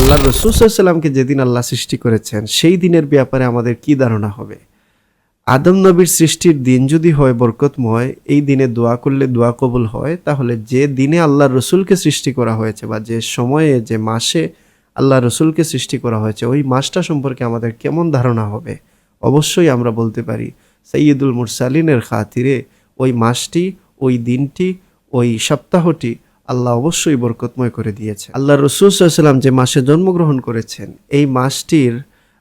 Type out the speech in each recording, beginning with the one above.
আল্লাহ রাসূল সাল্লাল্লাহু আলাইহি ওয়াসাল্লামকে যেদিন আল্লাহ সৃষ্টি করেছেন সেই দিনের ব্যাপারে আমাদের কি ধারণা হবে? আদম নবীর সৃষ্টির দিন যদি হয় বরকতময়, এই দিনে দোয়া করলে দোয়া কবুল হয়, তাহলে যে দিনে আল্লাহ রসুলকে সৃষ্টি করা হয়েছে বা যে সময়ে যে মাসে আল্লাহ রসুলকে সৃষ্টি করা হয়েছে ওই মাসটা সম্পর্কে আমাদের কেমন ধারণা হবে? অবশ্যই আমরা বলতে পারি সাইয়্যিদুল মুরসালিনের খাতিরে ওই মাসটি, ওই দিনটি, ওই সপ্তাহটি আল্লাহ অবশ্যই বরকতময় করে দিয়েছে। আল্লাহ রসুল সাল্লাল্লাহু আলাইহি ওয়াসাল্লাম যে মাসে জন্মগ্রহণ করেছেন এই মাসটির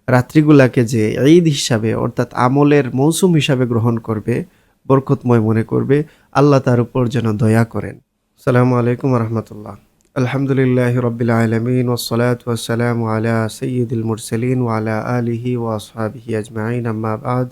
রাত্রিগুলাকে যে ঈদ হিসাবে অর্থাৎ আমলের মৌসুম হিসাবে গ্রহণ করবে, বরকতময় মনে করবে, আল্লাহ তার উপর যেন দয়া করেন। আসসালামু আলাইকুম ওয়া রাহমাতুল্লাহ। আলহামদুলিল্লাহি রাব্বিল আলামিন ওয়াসসালাতু ওয়াসসালামু আলা সাইয়্যিদিল মুরসালিন ওয়া আলা আলিহি ওয়া আসহাবিহি আজমাইন, আম্মা বা'দ।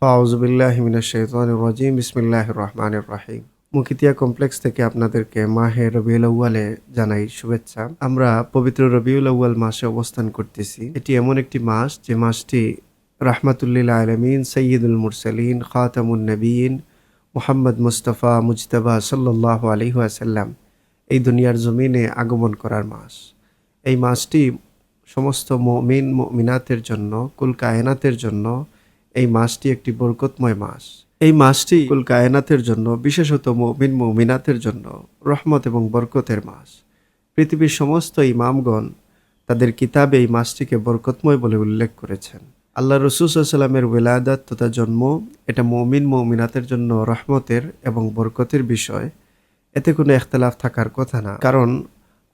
ফাআউযু বিল্লাহি মিনাশ শাইতানির রাজীম। বিসমিল্লাহির রহমানির রহিম। মুকিতিয়া কমপ্লেক্স থেকে আপনাদেরকে মাহে রবিউল আউয়ালে জানাই শুভেচ্ছা। আমরা পবিত্র রবিউল আউয়াল মাসে অবস্থান করতেছি। এটি এমন একটি মাস যে মাসটি রাহমাতুল লিল আলামিন, সাইয়্যিদুল মুরসালিন, খাতামুন নবিয়্যিন মুহাম্মদ মুস্তাফা মুজতাবা সাল্লাল্লাহু আলাইহি ওয়াসাল্লাম এই দুনিয়ার জমিনে আগমন করার মাস। এই মাসটি সমস্ত মুমিন মুমিনাতের জন্য, কুল কায়নাতের জন্য এই মাসটি একটি বরকতময় মাস। এই মাসটি কুল কায়নাতের জন্য, বিশেষত মুমিন মুমিনাতের জন্য রহমত এবং বরকতের মাস। পৃথিবীর সমস্ত ইমামগণ তাদের কিতাবে এই মাসটিকে বরকতময় বলে উল্লেখ করেছেন। আল্লাহ রাসূল সাল্লাল্লাহু আলাইহি ওয়াসাল্লামের ওয়ালাদাত তথা জন্ম, এটা মুমিন মুমিনাতের জন্য রহমতের এবং বরকতের বিষয়। এতে কোনো ইখতিলাফ থাকার কথা না, কারণ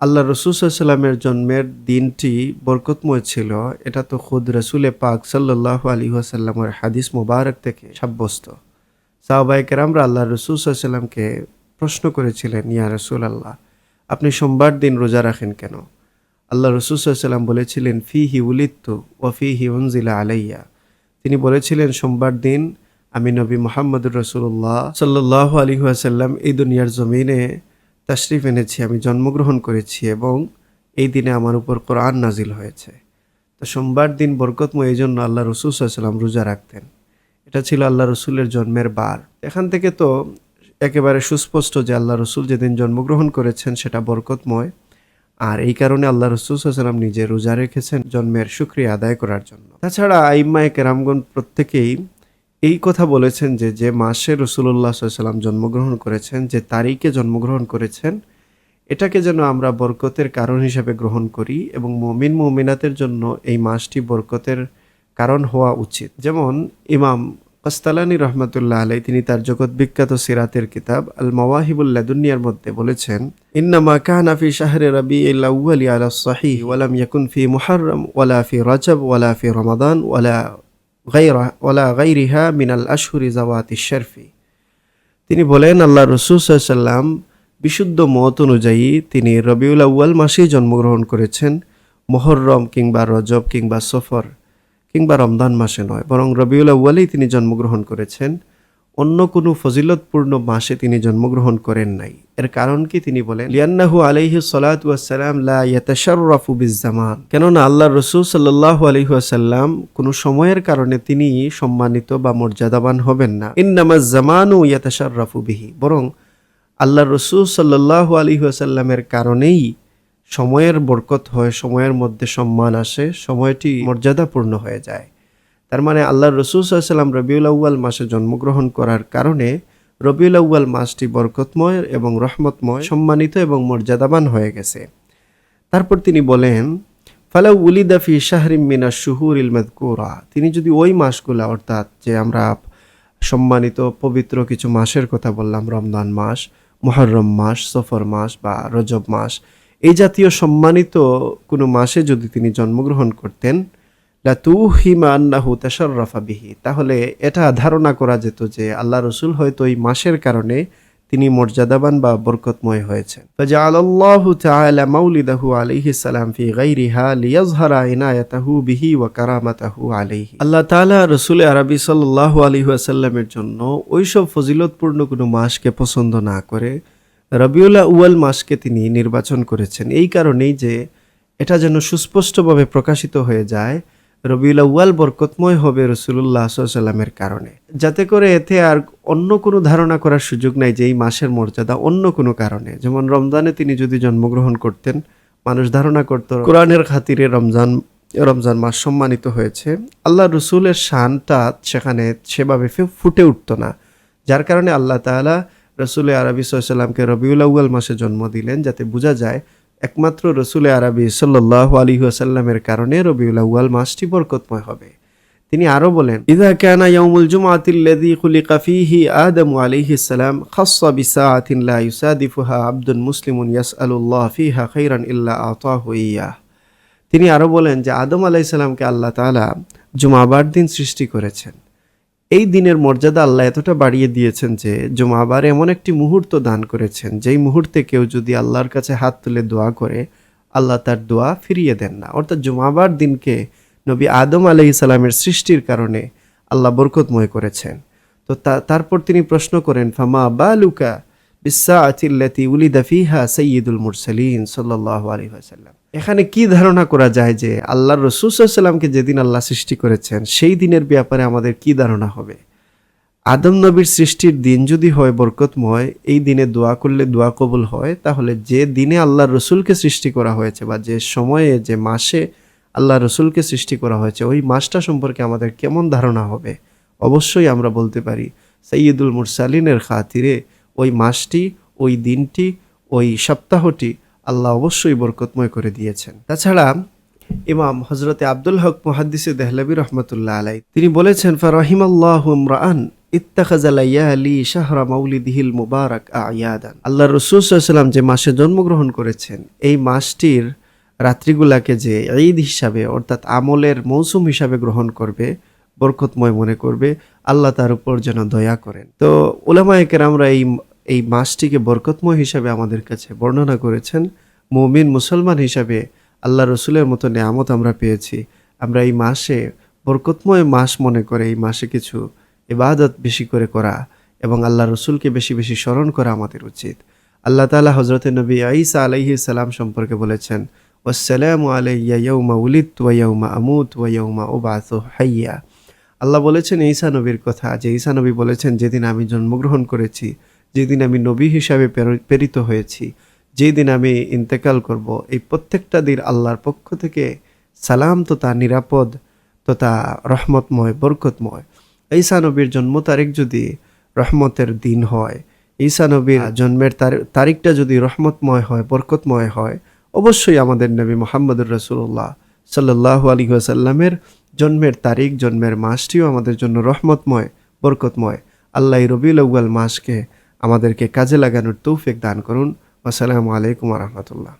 আল্লাহ রাসূল সাল্লাল্লাহু আলাইহি ওয়াসাল্লামের জন্মের দিনটি বরকতময় ছিল, এটা তো খুদ রাসূলে পাক সাল্লাল্লাহু আলাইহি ওয়াসাল্লামের হাদিস মুবারক থেকে সাব্যস্ত। সাহাবায়ে কেরামরা আল্লাহ রাসূল সাল্লাল্লাহু আলাইহি ওয়াসাল্লামকে প্রশ্ন করেছিলেন, ইয়া রাসূলুল্লাহ, আপনি সোমবার দিন রোজা রাখেন কেন? আল্লাহ রাসূল সাল্লাল্লাহু আলাইহি ওয়াসাল্লাম বলেছিলেন, ফিহি উলিদতু ওয়া ফিহি উনজিলা আলাইয়া। তিনি বলেছিলেন, সোমবার দিন আমি নবী মুহাম্মদুর রাসূলুল্লাহ সাল্লাল্লাহু আলাইহি ওয়াসাল্লাম এই দুনিয়ার জমিনে তাশরিফ এনেছি, আমি জন্মগ্রহণ করেছি এবং এই দিনে আমার উপর কোরআন নাজিল হয়েছে। তো সোমবার দিন বরকতময়, এই জন্য আল্লাহ রাসূল সাল্লাল্লাহু আলাইহি ওয়াসাল্লাম রোজা রাখতেন। এটা ছিল আল্লাহ রসুলের জন্মের বার। এখান থেকে তো একেবারে সুস্পষ্ট যে আল্লাহ রসুল যেদিন জন্মগ্রহণ করেছেন সেটা বরকতময়, আর এই কারণে আল্লাহ রসুল সাল্লাল্লাহু আলাইহি ওয়াসাল্লাম নিজে রোজা রেখেছেন জন্মের শুকরিয়া আদায় করার জন্য। তাছাড়া আইম্মায়ে কেরামগণ প্রত্যেকেই এই কথা বলেছেন যে যে মাসে রাসূলুল্লাহ সাল্লাল্লাহু আলাইহি ওয়াসাল্লাম জন্মগ্রহণ করেছেন, যে তারিখে জন্মগ্রহণ করেছেন, এটাকে যেন আমরা বরকতের কারণ হিসেবে গ্রহণ করি এবং মুমিন মুমিনাতের জন্য এই মাসটি বরকতের কারণ হওয়া উচিত। যেমন ইমাম কাস্তালানী রহমাতুল্লাহ আলাইহি তিনি তার জগৎ বিখ্যাত সিরাতের কিতাব আল মাওয়াহিবুল লাদুনিয়ার মধ্যে বলেছেন, ইন্নামা কানা ফি শাহরি রাবিউল আউয়ালি আলা সাহিহ ওয়া লাম ইয়াকুন ফি মুহাররম ওয়ালা ফি রজব ওয়ালা ফি রমাদান ওয়ালা গায়রিহা মিনাল আশহুরি যাওয়াতিশ শরফি। তিনি বলেন, আল্লাহ রাসূল সাল্লাল্লাহু আলাইহি ওয়াসাল্লাম বিশুদ্ধ মত অনুযায়ী তিনি রবিউল আউয়াল মাসেই জন্মগ্রহণ করেছেন, মুহররম কিংবা রজব কিংবা সফর কিংবা রমজান মাসে নয়, বরং রবিউল আউয়ালেই তিনি জন্মগ্রহণ করেছেন। অন্য কোনো ফজিলতপূর্ণ মাসে তিনি জন্মগ্রহণ করেন নাই। এর কারণ কি? তিনি বলেন, লিআন্নাহু আলাইহি সালাতু ওয়াসসালাম লা ইয়াতাশাররাফু বিজ-জামান। কেননা আল্লাহ রাসূল সাল্লাল্লাহু আলাইহি ওয়াসাল্লাম কোনো সময়ের কারণে তিনি সম্মানিত বা মর্যাদাবান হবেন না। ইন্নামাজ জামানু ইয়াতাশাররাফু বিহি, বরং আল্লাহ রাসূল সাল্লাল্লাহু আলাইহি ওয়াসাল্লামের কারণেই সময়ের বরকত হয়, সময়ের মধ্যে সম্মান আসে, সময়টি মর্যাদাপূর্ণ হয়ে যায়। তার মানে আল্লাহ রাসূল সাল্লাল্লাহু আলাইহি ওয়াসাল্লাম রবিউল আউয়াল মাসে জন্মগ্রহণ করার কারণে রবিউল আউয়াল মাসটি বরকতময় এবং রহমতময়, সম্মানিত এবং মর্যাদাবান হয়ে গেছে। তারপর তিনি বলেন, ফালাউ উলিদা ফি শাহরিম মিনাশ শুহুরিল মাযকুরা, তিনি যদি ওই মাসগুলা, অর্থাৎ যে আমরা সম্মানিত পবিত্র কিছু মাসের কথা বললাম, রমজান মাস, মুহররম মাস, সফর মাস বা রজব মাস, এই জাতীয় সম্মানিত কোনো মাসে যদি তিনি জন্মগ্রহণ করতেন, লাতুহিমা আন্নাহু তাশাররাফা বিহি, তাহলে এটা ধারণা করা যেত যে আল্লাহ রাসূল হয়তো এই মাসের কারণে তিনি মর্যাদাবান বা বরকতময় হয়েছেন। ফাজআলাল্লাহু তাআলা মাউলিদাহু আলাইহিস সালাম ফি গায়রিহা লিয়াযহারা ইনায়াতাহু বিহি ওয়া কারামাতাহু আলাইহি। আল্লাহ তাআলা রাসূল আরবি সাল্লাল্লাহু আলাইহি ওয়াসাল্লামের জন্য ওইসব ফজিলতপূর্ণ কোনো মাসকে পছন্দ না করে রবিউল আউয়াল মাসকে তিনি নির্বাচন করেছেন, এই কারণেই যে এটা যেন সুস্পষ্টভাবে প্রকাশিত হয়ে যায় রবিউল আউয়াল বরকতময় হবে রাসূলুল্লাহ সাল্লাল্লাহু আলাইহি ওয়াসাল্লামের কারণে, যাতে করে এতে আর অন্য কোনো ধারণা করার সুযোগ নাই যে এই মাসের মর্যাদা অন্য কোনো কারণে। যেমন রমজানে তিনি যদি জন্মগ্রহণ করতেন, মানুষ ধারণা করত কোরআনের খাতিরে রমজান মাস সম্মানিত হয়েছে, আল্লাহ রসুলের শানটা সেখানে সেভাবে ফুটে উঠত না। যার কারণে আল্লাহ তাআলা রসুল আরবি সাল্লামকে রবিউল আউয়াল মাসে জন্ম দিলেন, যাতে বোঝা যায় একমাত্র রসুল আরবি সাল্লাল্লাহু আলাইহি ওয়াসাল্লামের কারণে রবিউল আউয়াল মাসটি বরকতময় হবে। তিনি আরো বলেন, ইযা কানা ইয়াউমুল জুমআতিল্লাযী খুলিকা ফীহি আদামু আলাইহিস সালাম খাসসা বিসাআতিন লা ইউসাদিফুহা আবদুন মুসলিমুন ইয়াসআলুল্লাহ ফীহা খাইরান ইল্লা আতাহু ইয়্যাহ। তিনি আরো বলেন যে আদম আলাইহিস সালামকে আল্লাহ তাআলা জুমাবার দিন সৃষ্টি করেছেন। এই দিনের মর্যাদা আল্লাহ এতটা বাড়িয়ে দিয়েছেন যে জুমাবার এমন একটি মুহূর্ত দান করেছেন, যেই মুহূর্তে কেউ যদি আল্লাহর কাছে হাত তুলে দোয়া করে আল্লাহ তার দোয়া ফিরিয়ে দেন না। অর্থাৎ জুমাবার দিনকে নবী আদম আলাইহিস সালামের সৃষ্টির কারণে আল্লাহ বরকতময় করেছেন। তো তারপর তিনি প্রশ্ন করেন, ফামা বালুকা বিসসাআতিল্লাতী উলিদা ফীহা সাইয়্যিদুল মুরসালিন সাল্লাল্লাহু আলাইহি ওয়াসাল্লাম। এখানে কি ধারণা করা যায় যে আল্লাহর রাসূল সাল্লাল্লাহু আলাইহি ওয়াসাল্লামকে যেদিন আল্লাহ সৃষ্টি করেছেন সেই দিনের ব্যাপারে আমাদের কি ধারণা হবে? আদম নবীর সৃষ্টির দিন যদি হয় বরকতময়, এই দিনে দোয়া করলে দোয়া কবুল হয়, তাহলে যে দিনে আল্লাহর রাসূলকে সৃষ্টি করা হয়েছে বা যে সময়ে যে মাসে আল্লাহ রসুলকে সৃষ্টি করা হয়েছে ওই মাসটা সম্পর্কে আমাদের কেমন ধারণা হবে? অবশ্যই আমরা বলতে পারি সাইয়্যিদুল মুরসালিনের খাতিরে ওই মাসটি, ওই দিনটি, ওই সপ্তাহটি আল্লাহ অবশ্যই বরকতময় করে দিয়েছেন। তাছাড়া ইমাম হযরতে আব্দুল হক মুহাদ্দিসে দেহলভী রহমাতুল্লাহ আলাইহি তিনি বলেছেন, ফারাহিমাল্লাহু ইমরাআন ইত্তাখাযা লায়ালি শাহরা মাউলিদিহিল মুবারাক আয়াদান। আল্লাহ রাসূল সাল্লাল্লাহু আলাইহি ওয়াসাল্লাম যে মাসে জন্মগ্রহণ করেছেন এই মাসটির রাত্রিগুলাকে যে ঈদ হিসাবে অর্থাৎ আমলের মৌসুম হিসাবে গ্রহণ করবে, বরকতময় মনে করবে, আল্লাহ তার উপর যেন দয়া করেন। তো উলামায়ে কেরামরা এই মাসটিকে বরকতময় হিসাবে আমাদের কাছে বর্ণনা করেছেন। মুমিন মুসলমান হিসাবে আল্লাহ রসুলের মতো নেয়ামত আমরা পেয়েছি। আমরা এই মাসে বরকতময় মাস মনে করে এই মাসে কিছু ইবাদত বেশি করে করা এবং আল্লাহ রসুলকে বেশি বেশি স্মরণ করা আমাদের উচিত। আল্লাহ তাআলা হযরতে নবী ঈসা আলাইহিস সালাম সম্পর্কে বলেছেন, ওয়াসসালামু আলাইয়া ইয়াউমা উলিদতু ওয়া ইয়াউমা আমুতু ওয়া ইয়াউমা উবআসু হাইয়্যা। আল্লাহ বলেছেন ঈসা নবীর কথা, যে ঈসা নবী বলেছেন, যেদিন আমি জন্মগ্রহণ করেছি, যেদিন আমি নবী হিসাবে প্রেরিত হয়েছি, যেদিন আমি ইন্তেকাল করব, এই প্রত্যেকটা দিন আল্লাহর পক্ষ থেকে সালাম তথা নিরাপদ তথা রহমতময় বরকতময়। ঈসা নবীর জন্ম তারিখ যদি রহমতের দিন হয়, ঈসা নবীর জন্মের তারিখটা যদি রহমতময় হয়, বরকতময় হয়, অবশ্যই আমাদের নবী মুহাম্মদুর রাসূলুল্লাহ সাল্লাল্লাহু আলাইহি ওয়াসাল্লামের জন্মের তারিখ, জন্মের মাসটিও আমাদের জন্য রহমতময়, বরকতময়। আল্লাহ রবিউল আউয়াল মাসকে আমাদেরকে কাজে লাগানোর তৌফিক দান করুন। আসসালামু আলাইকুম ওয়া রাহমাতুল্লাহ।